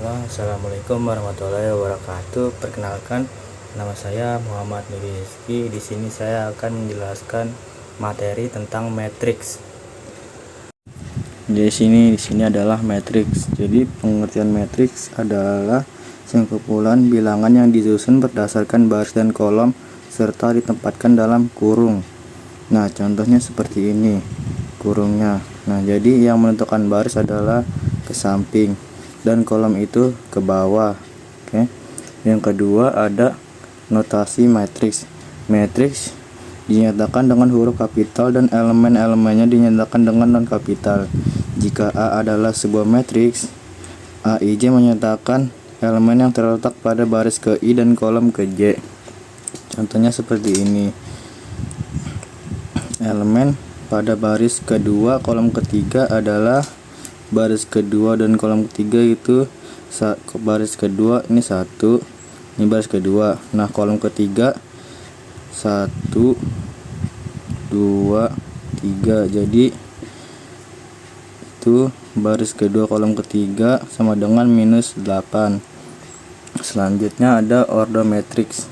Halo, assalamualaikum warahmatullahi wabarakatuh. Perkenalkan, nama saya Muhammad Nuri Rizky. Di sini saya akan menjelaskan materi tentang matriks. Di sini adalah matriks. Jadi pengertian matriks adalah sekumpulan bilangan yang disusun berdasarkan baris dan kolom serta ditempatkan dalam kurung. Nah, contohnya seperti ini kurungnya. Nah, jadi yang menentukan baris adalah ke samping dan kolom itu ke bawah. Oke. Yang kedua ada notasi matriks. Matriks dinyatakan dengan huruf kapital dan elemen-elemennya dinyatakan dengan non kapital. Jika A adalah sebuah matriks, AIJ menyatakan elemen yang terletak pada baris ke I dan kolom ke J. Contohnya seperti ini. Elemen pada baris kedua kolom ketiga adalah baris kedua dan kolom ketiga itu baris kedua ini 1, ini baris kedua. Nah, kolom ketiga 1 2 3, jadi itu baris kedua kolom ketiga sama dengan -8. Selanjutnya ada ordo matriks.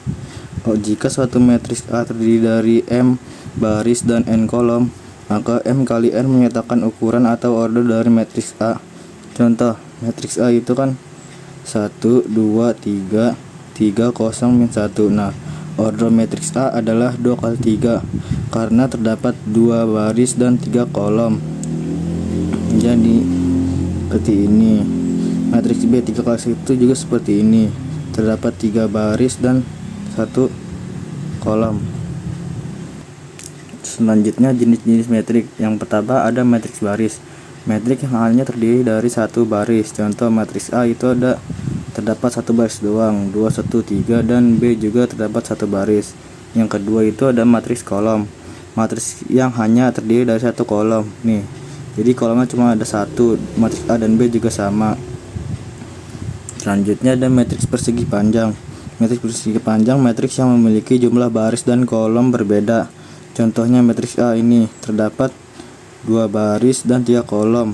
Jika suatu matriks A terdiri dari M baris dan N kolom, maka M kali N menyatakan ukuran atau ordo dari matriks A. Contoh, matriks A itu kan 1 2 3 3 0 min 1. Nah, ordo matriks A adalah 2 kali 3 karena terdapat 2 baris dan 3 kolom. Jadi seperti ini. Matriks B 3 kali 1 juga seperti ini. Terdapat 3 baris dan 1 kolom. Selanjutnya jenis-jenis metrik. Yang pertama ada matriks baris. Metrik yang hanya terdiri dari 1 baris. Contoh matriks A itu terdapat 1 baris doang, 2 1 3, dan B juga terdapat 1 baris. Yang kedua itu ada matriks kolom. Matriks yang hanya terdiri dari 1 kolom. Nih. Jadi kolomnya cuma ada 1. Matriks A dan B juga sama. Selanjutnya ada matriks persegi panjang. Matriks persegi panjang matriks yang memiliki jumlah baris dan kolom berbeda. Contohnya matriks A ini terdapat 2 baris dan 3 kolom.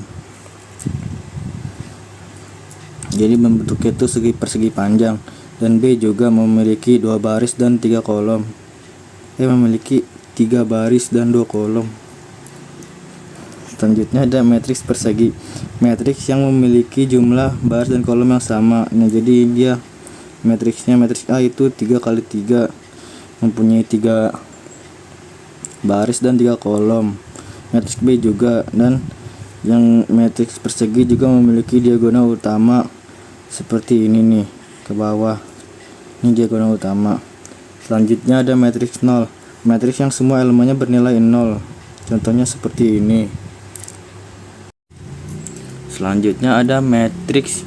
Jadi bentuknya itu segi persegi panjang. Dan B juga memiliki 2 baris dan 3 kolom. Memiliki 3 baris dan 2 kolom. Selanjutnya ada matriks persegi. Matriks yang memiliki jumlah baris dan kolom yang sama. Nah, jadi dia matriksnya matriks A itu 3 kali 3, mempunyai 3 baris dan 3 kolom. Matriks B juga, dan yang matriks persegi juga memiliki diagonal utama seperti ini nih, ke bawah. Ini diagonal utama. Selanjutnya ada matriks 0. Matriks yang semua elemennya bernilai 0. Contohnya seperti ini. Selanjutnya ada matriks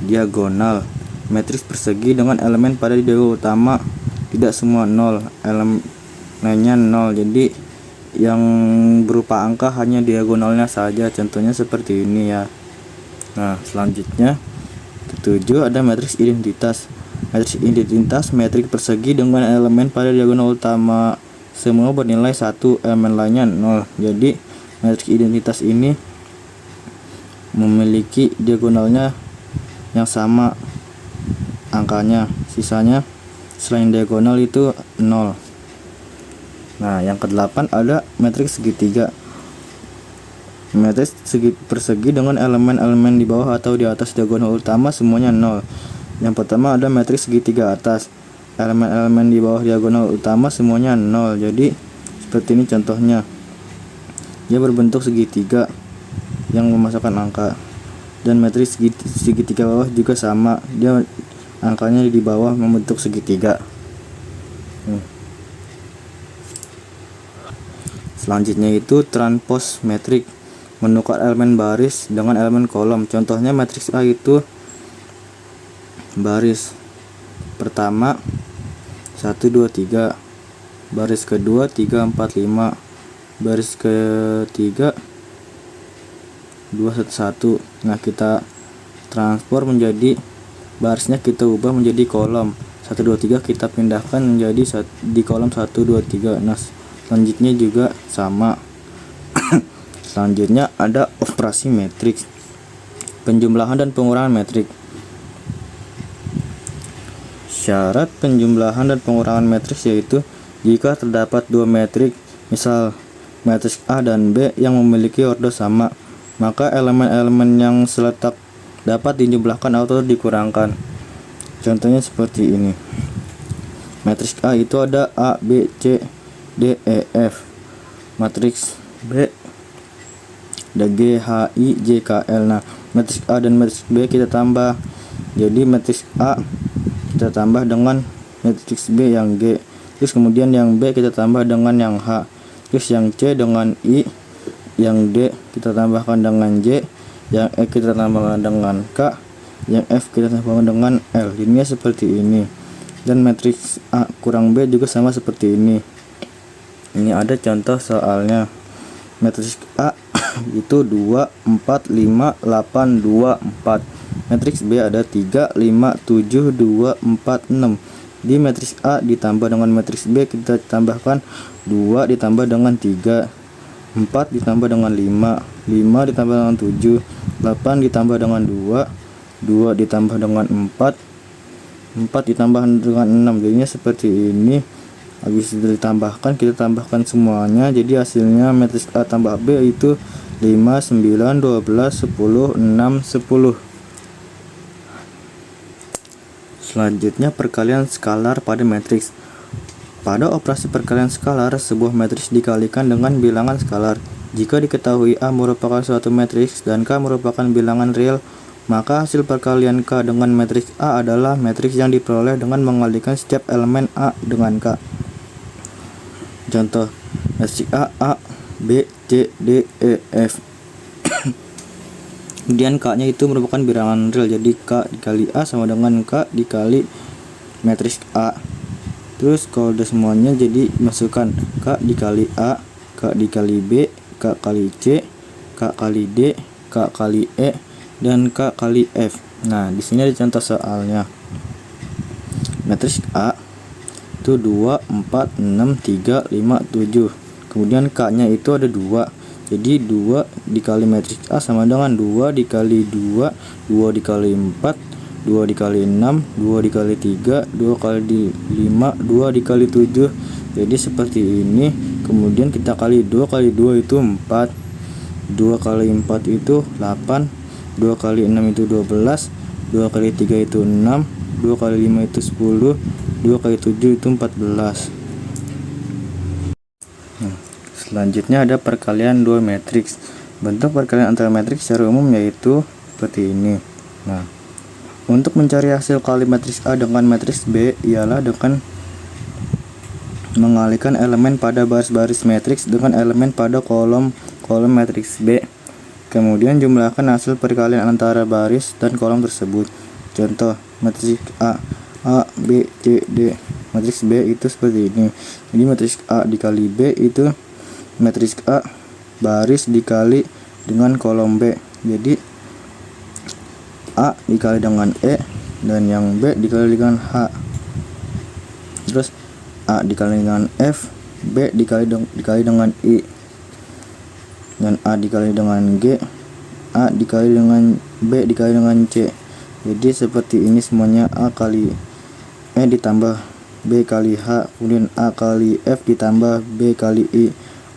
diagonal. Matriks persegi dengan elemen pada diagonal utama tidak semua 0, elemennya 0. Jadi yang berupa angka hanya diagonalnya saja. Contohnya seperti ini ya. Nah, selanjutnya ketujuh ada matriks identitas. Matriks identitas matriks persegi dengan elemen pada diagonal utama semua bernilai 1, elemen lainnya 0. Jadi matriks identitas ini memiliki diagonalnya yang sama angkanya, sisanya selain diagonal itu 0. Nah, yang ke-8 ada matriks segitiga. Matriks persegi dengan elemen-elemen di bawah atau di atas diagonal utama semuanya 0. Yang pertama ada matriks segitiga atas. Elemen-elemen di bawah diagonal utama semuanya 0. Jadi seperti ini contohnya. Dia berbentuk segitiga yang memasukkan angka. Dan matriks segitiga bawah juga sama. Dia angkanya di bawah membentuk segitiga. Selanjutnya itu transpose metrik, menukar elemen baris dengan elemen kolom. Contohnya matriks A itu baris pertama 1 2 3, baris kedua 3 4 5, baris ketiga 2 1 1. Nah, kita transform menjadi barisnya, kita ubah menjadi kolom 1 2 3, kita pindahkan menjadi di kolom 1 2 3. Nah, selanjutnya juga sama. Selanjutnya ada operasi matriks, penjumlahan dan pengurangan metrik. Syarat penjumlahan dan pengurangan matriks yaitu jika terdapat dua matriks, misal matriks A dan B yang memiliki ordo sama, maka elemen-elemen yang seletak dapat dijumlahkan atau dikurangkan. Contohnya seperti ini. Matriks A itu ada A, B, C, D, E, F. Matriks B ada G, H, I, J, K, L. Nah, matriks A dan matriks B kita tambah. Jadi matriks A kita tambah dengan matriks B yang G. Terus kemudian yang B kita tambah dengan yang H. Terus yang C dengan I, yang D kita tambahkan dengan J, yang E kita tambahkan dengan K, yang F kita tambahkan dengan L. Jadinya seperti ini. Dan matriks A kurang B juga sama seperti ini. Ini ada contoh soalnya. Matriks A itu 2, 4, 5, 8, 2, 4. Matriks B ada 3, 5, 7, 2, 4, 6. Di matriks A ditambah dengan matriks B kita tambahkan 2 ditambah dengan 3, 4 ditambah dengan 5, 5 ditambah dengan 7, 8 ditambah dengan 2, 2 ditambah dengan 4, 4 ditambah dengan 6. Jadinya seperti ini. Habis ditambahkan, kita tambahkan semuanya, jadi hasilnya matriks A tambah B itu 5, 9, 12, 10, 6, 10. Selanjutnya perkalian skalar pada matriks. Pada operasi perkalian skalar, sebuah matriks dikalikan dengan bilangan skalar. Jika diketahui A merupakan suatu matriks dan K merupakan bilangan real, maka hasil perkalian K dengan matriks A adalah matriks yang diperoleh dengan mengalikan setiap elemen A dengan K. Contoh matriks A, B, C, D, E, F. Kemudian K-nya itu merupakan bilangan real, jadi K dikali A sama dengan K dikali matriks A. Terus kalau udah semuanya, jadi masukkan K dikali A, K dikali B, K kali C, K kali D, K kali E, dan K kali F. Nah, di sini ada contoh soalnya. Matriks A itu 2, 4, 6, 3, 5, 7. Kemudian K-nya itu ada 2. Jadi 2 dikali matriks A sama dengan 2 dikali 2, 2 dikali 4, 2 dikali 6, 2 dikali 3, 2 kali 5, 2 dikali 7. Jadi seperti ini. Kemudian kita kali 2 kali 2 itu 4, 2 kali 4 itu 8, 2 kali 6 itu 12, 2 kali 3 itu 6, 2 kali 5 itu 10, 2 kali 7 itu 14. Selanjutnya ada perkalian dua matriks. Bentuk perkalian antara matriks secara umum yaitu seperti ini. Nah, untuk mencari hasil kali matriks A dengan matriks B ialah dengan mengalihkan elemen pada baris-baris matriks dengan elemen pada kolom matriks B. Kemudian jumlahkan hasil perkalian antara baris dan kolom tersebut. Contoh matriks A, B, C, D. Matriks B itu seperti ini. Jadi matriks A dikali B itu matriks A baris dikali dengan kolom B. Jadi A dikali dengan E dan yang B dikali dengan H. Terus A dikali dengan F, B dikali dengan I, dan A dikali dengan G, A dikali dengan B dikali dengan C. Jadi seperti ini semuanya. A kali E ditambah B kali H, kemudian A kali F ditambah B kali I,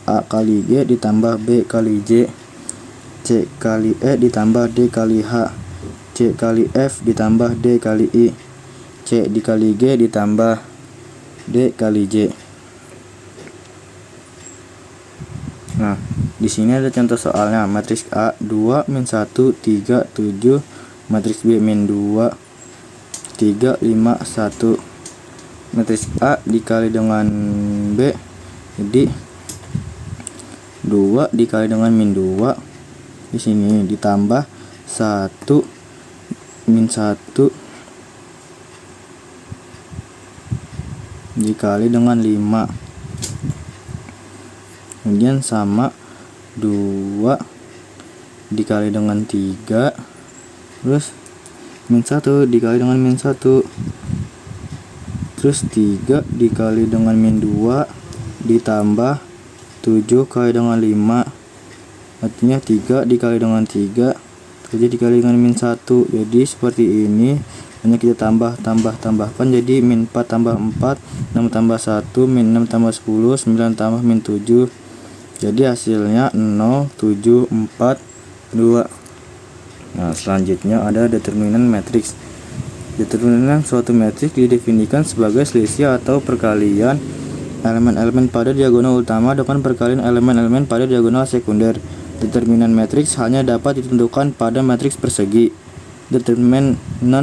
A kali G ditambah B kali J, C kali E ditambah D kali H, C kali F ditambah D kali I, C dikali G ditambah D kali J. Nah, di sini ada contoh soalnya. Matriks A 2, min 1, 3, 7. Matriks B min 2, 3, 5, 1. Matriks A dikali dengan B, jadi 2 dikali dengan min 2 di sini ditambah 1 min 1 dikali dengan 5, kemudian sama 2 dikali dengan 3, terus min 1 dikali dengan min 1, terus 3 dikali dengan min 2 ditambah 7 kali dengan 5, artinya 3 dikali dengan 3, 7 dikali dengan min 1. Jadi seperti ini. hanya kita tambahkan jadi min 4 tambah 4, 6 tambah 1, min 6 tambah 10, 9 tambah min 7, jadi hasilnya 0, 7, 4, 2. Nah, selanjutnya ada determinan matriks. Determinan suatu matriks didefinisikan sebagai selisih atau perkalian elemen-elemen pada diagonal utama dengan perkalian elemen-elemen pada diagonal sekunder. Determinan matriks hanya dapat ditentukan pada matriks persegi. Determinan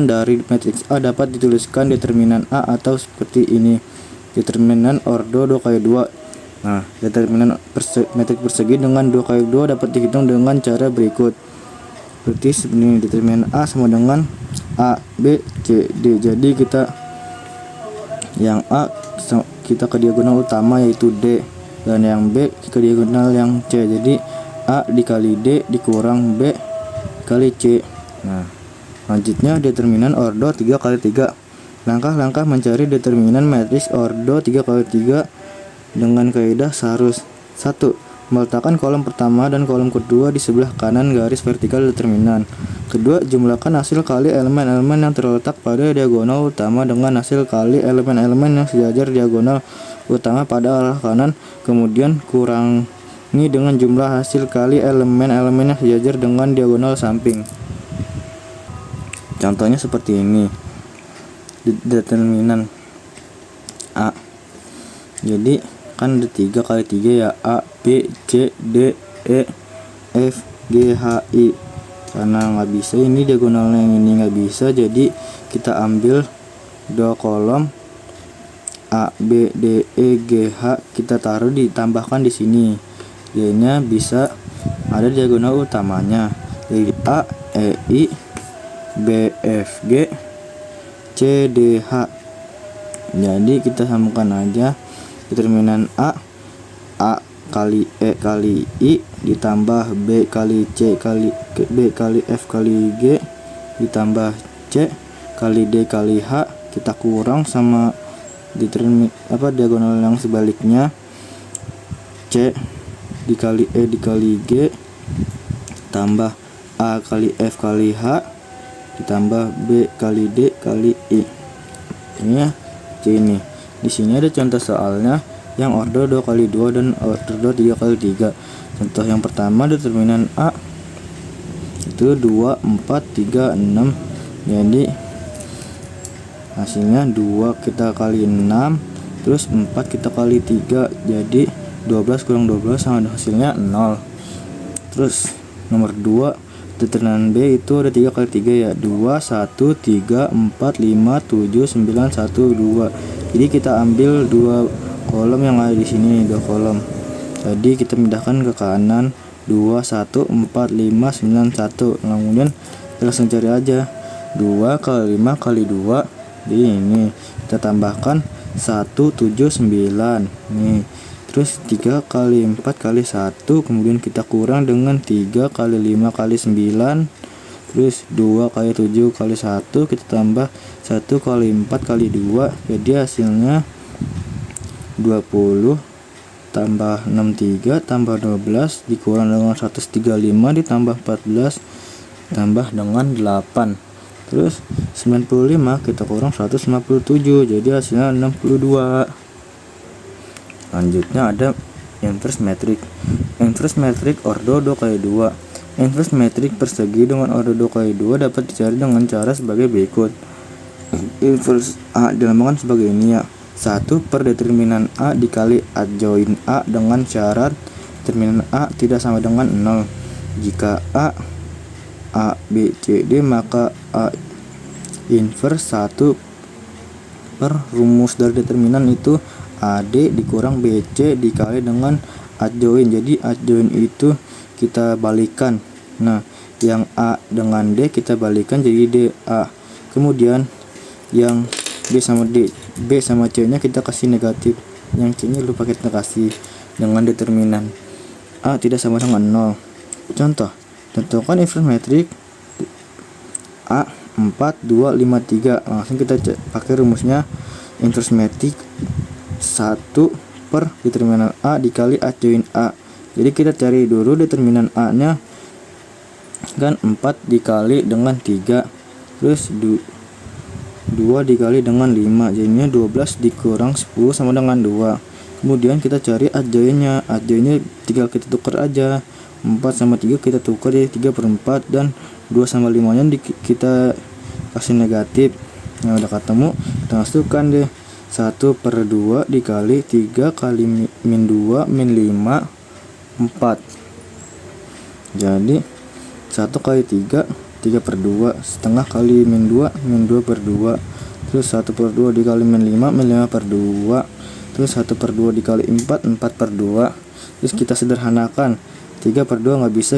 dari matriks A dapat dituliskan determinan A atau seperti ini. Determinan ordo 2x2. Nah, determinan matriks persegi dengan 2x2 dapat dihitung dengan cara berikut. Seperti ini, determinan A sama dengan A, B, C, D. Jadi kita yang A kita ke diagonal utama yaitu D, dan yang B ke diagonal yang C. Jadi A dikali D dikurang B kali C. Nah, selanjutnya determinan ordo 3x3. Langkah-langkah mencari determinan matriks ordo 3x3 dengan kaidah seharus 1. Meletakkan kolom pertama dan kolom kedua di sebelah kanan garis vertikal determinan. Kedua, jumlahkan hasil kali elemen-elemen yang terletak pada diagonal utama dengan hasil kali elemen-elemen yang sejajar diagonal utama pada arah kanan. Kemudian kurangi dengan jumlah hasil kali elemen-elemen yang sejajar dengan diagonal samping. Contohnya seperti ini. Determinan A. Jadi kan ada 3 kali 3 ya, A, B, C, D, E, F, G, H, I. Karena nggak bisa ini diagonalnya yang ini nggak bisa, jadi kita ambil 2 kolom A, B, D, E, G, H, kita taruh ditambahkan di sini. Y-nya bisa ada diagonal utamanya. Jadi A, E, I, B, F, G, C, D, H. Jadi kita samakan aja. Determinan A kali E kali I ditambah B kali C kali B kali F kali G ditambah C kali D kali H, kita kurang sama diagonal yang sebaliknya, C dikali E dikali G tambah A kali F kali H ditambah B kali D kali I. Ini ya, C ini. Di sini ada contoh soalnya yang ordo 2x2 dan ordo 3x3. Contoh yang pertama, determinan A itu 2, 4, 3, 6. Jadi hasilnya 2 kita kali 6, terus 4 kita kali 3. Jadi 12 kurang 12 sama hasilnya 0. Terus nomor 2, determinan B itu ada 3 kali 3 ya, 2, 1, 3, 4, 5, 7, 9, 1, 2. Jadi kita ambil 2 kolom yang ada di sini, 2 kolom. Jadi kita pindahkan ke kanan, 2, 1, 4, 5, 9, 1. Kemudian kita langsung cari aja 2 kali 5 kali 2. Jadi ini kita tambahkan 1, 7, 9. Nih. Terus 3 kali 4 kali 1, kemudian kita kurang dengan 3 kali 5 kali 9. Terus 2 kali 7 kali 1, kita tambah 1 kali 4 kali 2. Jadi hasilnya 20 tambah 63 tambah 12 dikurang dengan 135 ditambah 14 tambah dengan 8. Terus 95 kita kurang 157, jadi hasilnya 62. Selanjutnya ada inverse matrix. Inverse matrix ordo 2x2. Inverse matrix persegi dengan ordo 2x2 dapat dicari dengan cara sebagai berikut. Inverse A dilambangkan sebagai ini ya, 1 per determinan A dikali adjoin A dengan syarat determinan A tidak sama dengan 0. Jika A, B, C, D, maka A inverse 1 per rumus dari determinan itu AD dikurang BC dikali dengan adjoin. Jadi adjoin itu kita balikan. Nah, yang A dengan D kita balikan jadi DA. Kemudian yang B sama D, B sama C nya kita kasih negatif, yang C nya lupa kita kasih dengan determinan A tidak sama dengan 0. Contoh, tentukan inverse matrix A 4, 2, 5, 3. Langsung kita pakai rumusnya inverse matrix 1 per determinan A dikali adjoin A. Jadi kita cari dulu determinan A nya kan 4 dikali dengan 3, terus 2 dikali dengan 5, jadinya 12 dikurang 10 sama dengan 2. Kemudian kita cari adjoinnya. Adjoinnya tinggal kita tukar aja. 4 sama 3 kita tukar jadi 3/4, dan 2 sama 5 nya kita kasih negatif. Nah, udah ketemu, kita masukkan deh. 1/2 dikali 3 kali min 2 min 5, 4. Jadi 1 kali 3, 3/2, setengah kali min 2, min 2/2. Terus 1/2 dikali min 5, min 5/2. Terus 1/2 dikali 4, 4/2. Terus kita sederhanakan, 3/2 nggak bisa,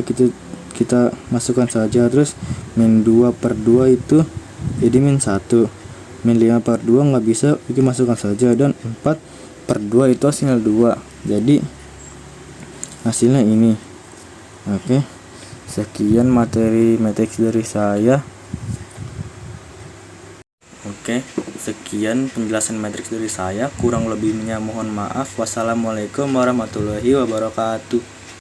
kita masukkan saja. Terus min 2/2 itu jadi min 1. Min 5/2 nggak bisa, kita masukkan saja. Dan 4/2 itu hasilnya 2. Jadi hasilnya ini. Oke, sekian materi matriks dari saya. Oke, sekian penjelasan matriks dari saya. Kurang lebihnya mohon maaf. Wassalamualaikum warahmatullahi wabarakatuh.